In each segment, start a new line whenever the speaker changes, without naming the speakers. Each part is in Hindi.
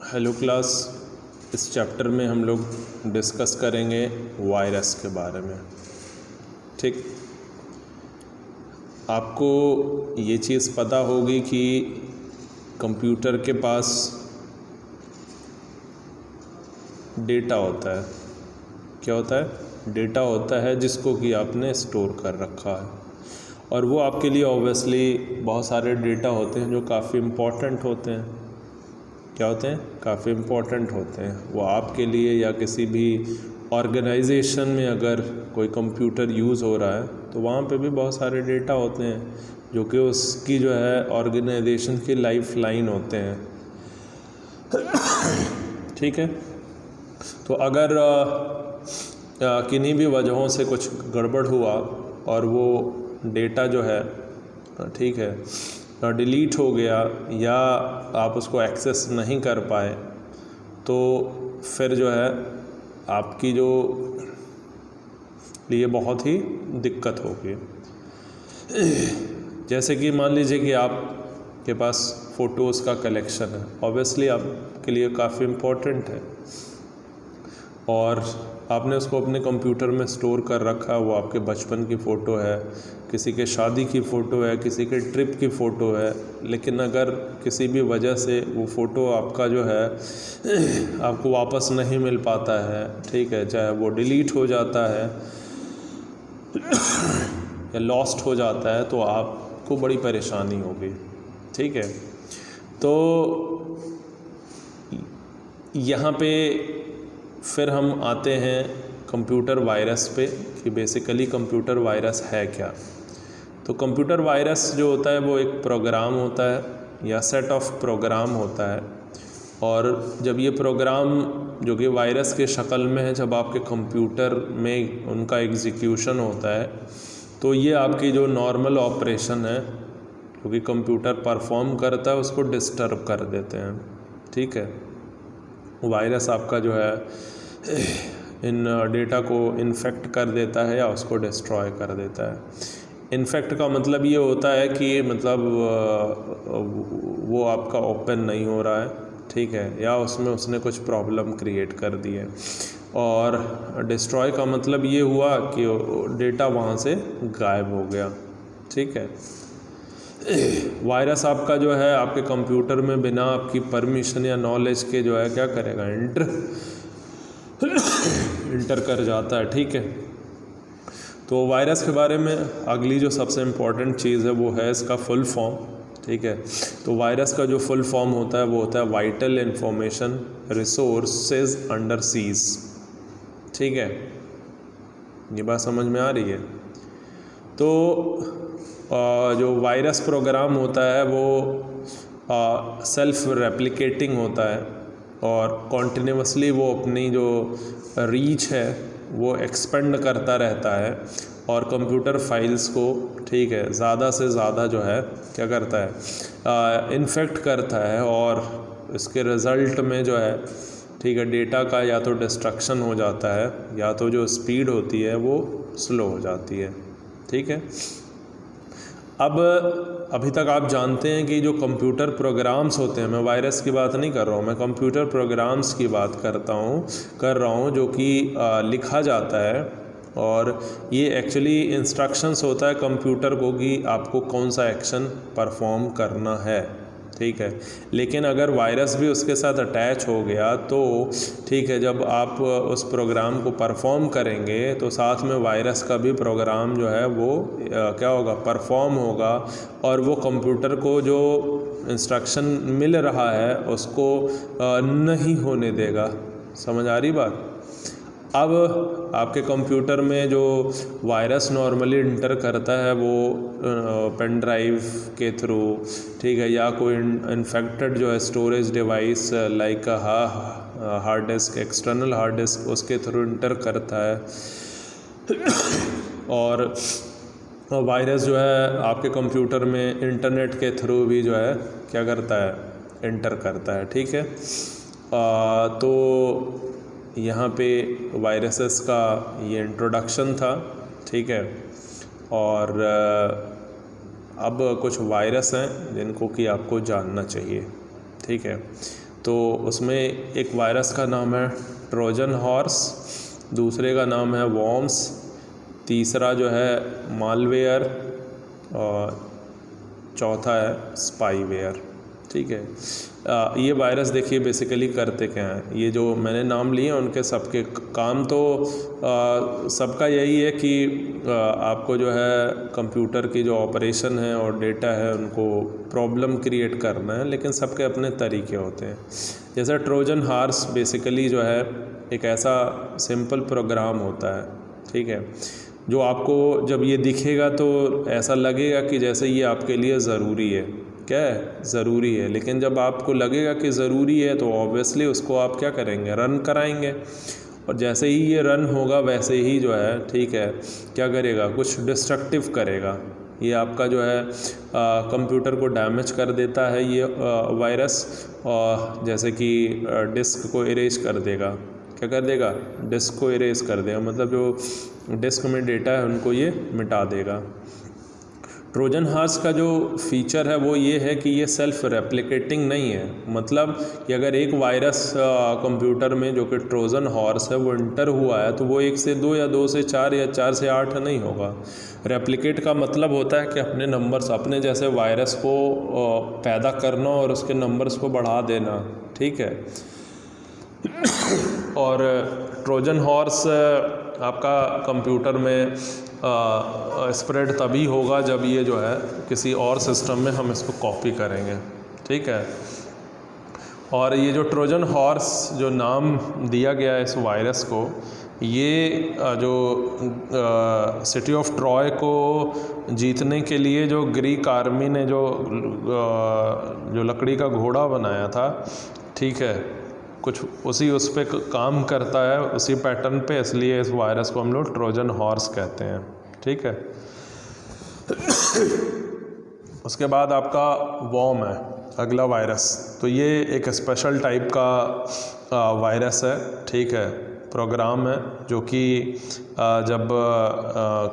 Hello class. इस चैप्टर में हम लोग डिस्कस करेंगे वायरस के बारे में। ठीक, आपको ये चीज़ पता होगी कि कंप्यूटर के पास डेटा होता है। क्या होता है? डेटा होता है जिसको कि आपने स्टोर कर रखा है, और वो आपके लिए ऑब्वियसली बहुत सारे डेटा होते हैं जो काफ़ी इम्पोर्टेंट होते हैं। क्या होते हैं? काफ़ी इम्पोर्टेंट होते हैं। वो आपके लिए या किसी भी ऑर्गेनाइजेशन में अगर कोई कंप्यूटर यूज़ हो रहा है तो वहाँ पे भी बहुत सारे डेटा होते हैं जो कि उसकी जो है ऑर्गेनाइजेशन की लाइफ लाइन होते हैं। ठीक है, तो अगर किन्हीं भी वजहों से कुछ गड़बड़ हुआ और वो डेटा जो है ठीक है डिलीट हो गया या आप उसको एक्सेस नहीं कर पाए, तो फिर जो है आपकी जो लिए बहुत ही दिक्कत होगी। जैसे कि मान लीजिए कि आपके पास फ़ोटोज़ का कलेक्शन है, ऑब्वियसली आपके लिए काफ़ी इम्पोर्टेंट है और आपने उसको अपने कंप्यूटर में स्टोर कर रखा है। वो आपके बचपन की फ़ोटो है, किसी के शादी की फ़ोटो है, किसी के ट्रिप की फ़ोटो है, लेकिन अगर किसी भी वजह से वो फ़ोटो आपका जो है आपको वापस नहीं मिल पाता है, ठीक है, चाहे वो डिलीट हो जाता है या लॉस्ट हो जाता है, तो आपको बड़ी परेशानी होगी। ठीक है, तो यहाँ पे फिर हम आते हैं कंप्यूटर वायरस पे कि बेसिकली कंप्यूटर वायरस है क्या। तो कंप्यूटर वायरस जो होता है वो एक प्रोग्राम होता है या सेट ऑफ प्रोग्राम होता है, और जब ये प्रोग्राम जो कि वायरस के शक्ल में है, जब आपके कंप्यूटर में उनका एग्जीक्यूशन होता है, तो ये आपकी जो नॉर्मल ऑपरेशन है जो कि कंप्यूटर परफॉर्म करता है उसको डिस्टर्ब कर देते हैं। ठीक है, वायरस आपका जो है इन डेटा को इन्फेक्ट कर देता है या उसको डिस्ट्रॉय कर देता है। इन्फेक्ट का मतलब ये होता है कि मतलब वो आपका ओपन नहीं हो रहा है, ठीक है, या उसमें उसने कुछ प्रॉब्लम क्रिएट कर दी है। और डिस्ट्रॉय का मतलब ये हुआ कि डेटा वहाँ से गायब हो गया। ठीक है, वायरस आपका जो है आपके कंप्यूटर में बिना आपकी परमिशन या नॉलेज के जो है क्या करेगा, इंटर कर जाता है। ठीक है, तो वायरस के बारे में अगली जो सबसे इम्पॉर्टेंट चीज़ है वो है इसका फुल फॉर्म। ठीक है, तो वायरस का जो फुल फॉर्म होता है वो होता है vital information resources under seize. ठीक है, ये बात समझ में आ रही है? तो जो वायरस प्रोग्राम होता है वो सेल्फ रेप्लिकेटिंग होता है और कॉन्टिन्यूसली वो अपनी जो रीच है वो एक्सपेंड करता रहता है और कंप्यूटर फाइल्स को, ठीक है, ज़्यादा से ज़्यादा जो है क्या करता है, इन्फेक्ट करता है, और इसके रिज़ल्ट में जो है, ठीक है, डेटा का या तो डिस्ट्रक्शन हो जाता है या तो जो स्पीड होती है वो स्लो हो जाती है। ठीक है, अब अभी तक आप जानते हैं कि जो कंप्यूटर प्रोग्राम्स होते हैं, मैं वायरस की बात नहीं कर रहा हूँ, मैं कंप्यूटर प्रोग्राम्स की बात कर रहा हूँ जो कि लिखा जाता है, और ये एक्चुअली इंस्ट्रक्शंस होता है कंप्यूटर को कि आपको कौन सा एक्शन परफॉर्म करना है। ठीक है, लेकिन अगर वायरस भी उसके साथ अटैच हो गया तो ठीक है, जब आप उस प्रोग्राम को परफॉर्म करेंगे तो साथ में वायरस का भी प्रोग्राम जो है वो क्या होगा, परफॉर्म होगा, और वो कंप्यूटर को जो इंस्ट्रक्शन मिल रहा है उसको नहीं होने देगा। समझ आ रही बात? अब आपके कंप्यूटर में जो वायरस नॉर्मली इंटर करता है वो पेन ड्राइव के थ्रू, ठीक है, या कोई इन्फेक्टेड जो है storage device like hard disk, external hard disk, उसके थ्रू इंटर करता है, और वायरस जो है आपके कंप्यूटर में इंटरनेट के थ्रू भी जो है क्या करता है, इंटर करता है। ठीक है, तो यहाँ पे वायरसेस का ये इंट्रोडक्शन था। ठीक है, और अब कुछ वायरस हैं जिनको कि आपको जानना चाहिए। ठीक है, तो उसमें एक वायरस का नाम है ट्रोजन हॉर्स, दूसरे का नाम है वॉर्म्स, तीसरा जो है मालवेयर और चौथा है स्पाईवेयर। ठीक है, ये वायरस देखिए बेसिकली करते क्या हैं, ये जो मैंने नाम लिए उनके सबके काम तो सबका यही है कि आपको जो है कंप्यूटर की जो ऑपरेशन है और डेटा है उनको प्रॉब्लम क्रिएट करना है, लेकिन सबके अपने तरीके होते हैं। जैसे ट्रोजन हॉर्स बेसिकली जो है एक ऐसा सिंपल प्रोग्राम होता है, ठीक है, जो आपको जब ये दिखेगा तो ऐसा लगेगा कि जैसे ये आपके लिए ज़रूरी है। क्या है? ज़रूरी है। लेकिन जब आपको लगेगा कि ज़रूरी है तो ऑब्वियसली उसको आप क्या करेंगे? रन कराएंगे। और जैसे ही ये रन होगा वैसे ही जो है, ठीक है, क्या करेगा? कुछ डिस्ट्रक्टिव करेगा। ये आपका जो है कंप्यूटर को डैमेज कर देता है ये वायरस, और जैसे कि डिस्क को इरेज कर देगा। क्या कर देगा? डिस्क को इरेज कर देगा, मतलब जो डिस्क में डेटा है उनको ये मिटा देगा। ट्रोजन हॉर्स का जो फीचर है वो ये है कि ये सेल्फ रेप्लिकेटिंग नहीं है, मतलब कि अगर एक वायरस कंप्यूटर में जो कि ट्रोजन हॉर्स है वो इंटर हुआ है तो वो 1 से 2 या 2 से 4 या 4 से 8 नहीं होगा। रेप्लिकेट का मतलब होता है कि अपने नंबर्स, अपने जैसे वायरस को पैदा करना और उसके नंबर्स को बढ़ा देना। ठीक है, और ट्रोजन हॉर्स आपका कंप्यूटर में स्प्रेड तभी होगा जब ये जो है किसी और सिस्टम में हम इसको कॉपी करेंगे। ठीक है, और ये जो ट्रोजन हॉर्स जो नाम दिया गया है इस वायरस को, ये जो सिटी ऑफ ट्रॉय को जीतने के लिए जो ग्रीक आर्मी ने जो लकड़ी का घोड़ा बनाया था, ठीक है, कुछ उस पे काम करता है, उसी पैटर्न पे, इसलिए इस वायरस को हम लोग ट्रोजन हॉर्स कहते हैं। ठीक है, उसके बाद आपका वॉर्म है अगला वायरस। तो ये एक स्पेशल टाइप का वायरस है, ठीक है, प्रोग्राम है जो कि जब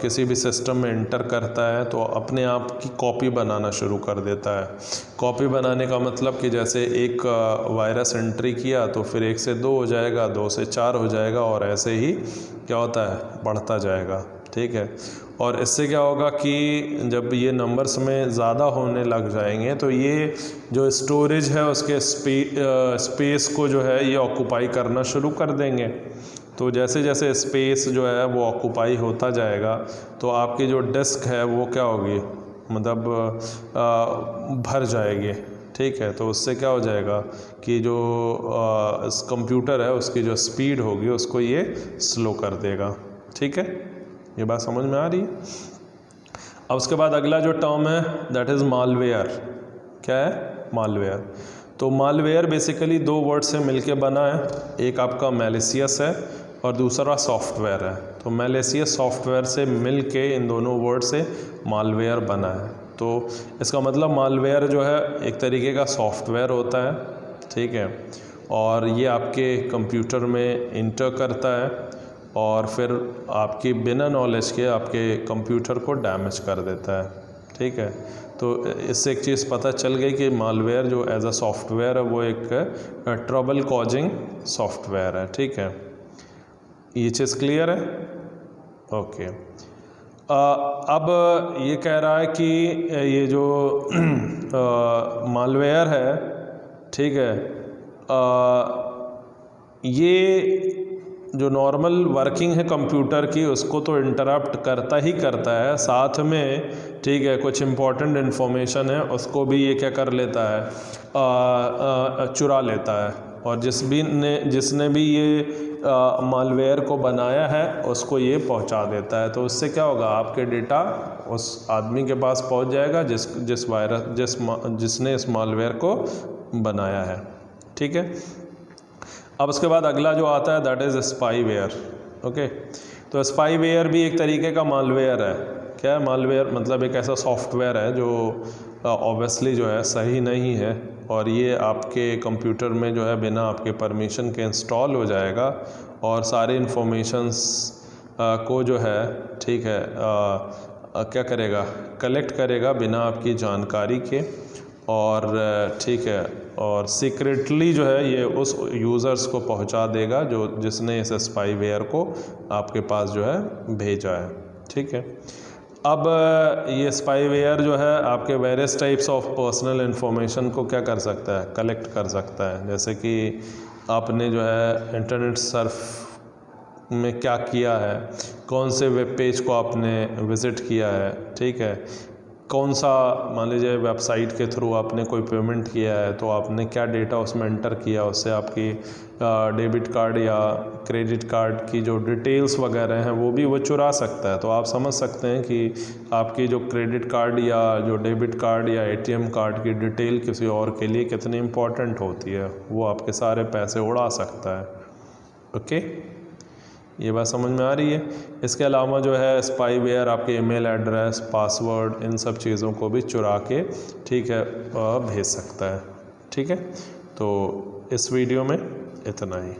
किसी भी सिस्टम में इंटर करता है तो अपने आप की कॉपी बनाना शुरू कर देता है। कॉपी बनाने का मतलब कि जैसे एक वायरस एंट्री किया तो फिर 1 से 2 हो जाएगा, 2 से 4 हो जाएगा, और ऐसे ही क्या होता है, बढ़ता जाएगा। ठीक है, और इससे क्या होगा कि जब ये नंबर्स में ज़्यादा होने लग जाएंगे तो ये जो स्टोरेज है उसके स्पेस को जो है ये ऑक्यूपाई करना शुरू कर देंगे। तो जैसे जैसे स्पेस जो है वो ऑक्यूपाई होता जाएगा तो आपकी जो डिस्क है वो क्या होगी, मतलब भर जाएगी। ठीक है, तो उससे क्या हो जाएगा कि जो इस कंप्यूटर है उसकी जो स्पीड होगी उसको ये स्लो कर देगा। ठीक है, ये बात समझ में आ रही है? अब उसके बाद अगला जो टर्म है दैट इज़ मालवेयर। क्या है? मालवेयर। तो मालवेयर बेसिकली 2 वर्ड से मिलके बना है, एक आपका मैलिशियस है और दूसरा सॉफ्टवेयर है। तो मैलिशियस सॉफ्टवेयर से मिलके इन दोनों वर्ड से मालवेयर बना है। तो इसका मतलब मालवेयर जो है एक तरीके का सॉफ्टवेयर होता है, ठीक है, और ये आपके कंप्यूटर में इंटर करता है और फिर आपकी बिना नॉलेज के आपके कंप्यूटर को डैमेज कर देता है। ठीक है, तो इससे एक चीज़ पता चल गई कि मालवेयर जो एज अ सॉफ्टवेयर है वो एक ट्रबल कॉजिंग सॉफ्टवेयर है। ठीक है, ये चीज़ क्लियर है? ओके, अब ये कह रहा है कि ये जो मालवेयर है, ठीक है, ये जो नॉर्मल वर्किंग है कंप्यूटर की उसको तो इंटरप्ट करता ही करता है, साथ में, ठीक है, कुछ इम्पोर्टेंट इन्फॉर्मेशन है उसको भी ये क्या कर लेता है, चुरा लेता है। और जिसने भी ये मालवेयर को बनाया है उसको ये पहुंचा देता है। तो उससे क्या होगा, आपके डेटा उस आदमी के पास पहुंच जाएगा जिसने इस मालवेयर को बनाया है। ठीक है, अब उसके बाद अगला जो आता है दैट इज़ स्पाईवेयर। ओके, तो स्पाईवेयर भी एक तरीके का मालवेयर है। क्या है मालवेयर? मतलब एक ऐसा सॉफ्टवेयर है जो ऑब्वियसली जो है सही नहीं है, और ये आपके कंप्यूटर में जो है बिना आपके परमिशन के इंस्टॉल हो जाएगा और सारे इन्फॉर्मेशंस को जो है, ठीक है, क्या करेगा, कलेक्ट करेगा बिना आपकी जानकारी के, और ठीक है, और सीक्रेटली जो है ये उस यूज़र्स को पहुंचा देगा जिसने इस स्पाईवेयर को आपके पास जो है भेजा है। ठीक है, अब ये स्पाईवेयर जो है आपके various types of personal information को क्या कर सकता है, कलेक्ट कर सकता है। जैसे कि आपने जो है इंटरनेट सर्फ में क्या किया है, कौन से वेब पेज को आपने विज़िट किया है, ठीक है, कौन सा मान लीजिए वेबसाइट के थ्रू आपने कोई पेमेंट किया है तो आपने क्या डेटा उसमें एंटर किया, उससे आपकी डेबिट कार्ड या क्रेडिट कार्ड की जो डिटेल्स वगैरह हैं वो भी वो चुरा सकता है। तो आप समझ सकते हैं कि आपकी जो क्रेडिट कार्ड या जो डेबिट कार्ड या एटीएम कार्ड की डिटेल किसी और के लिए कितनी इम्पोर्टेंट होती है, वो आपके सारे पैसे उड़ा सकता है। ओके, ये बात समझ में आ रही है। इसके अलावा जो है स्पाईवेयर आपके ईमेल एड्रेस, पासवर्ड, इन सब चीज़ों को भी चुरा के, ठीक है, भेज सकता है। ठीक है, तो इस वीडियो में इतना ही।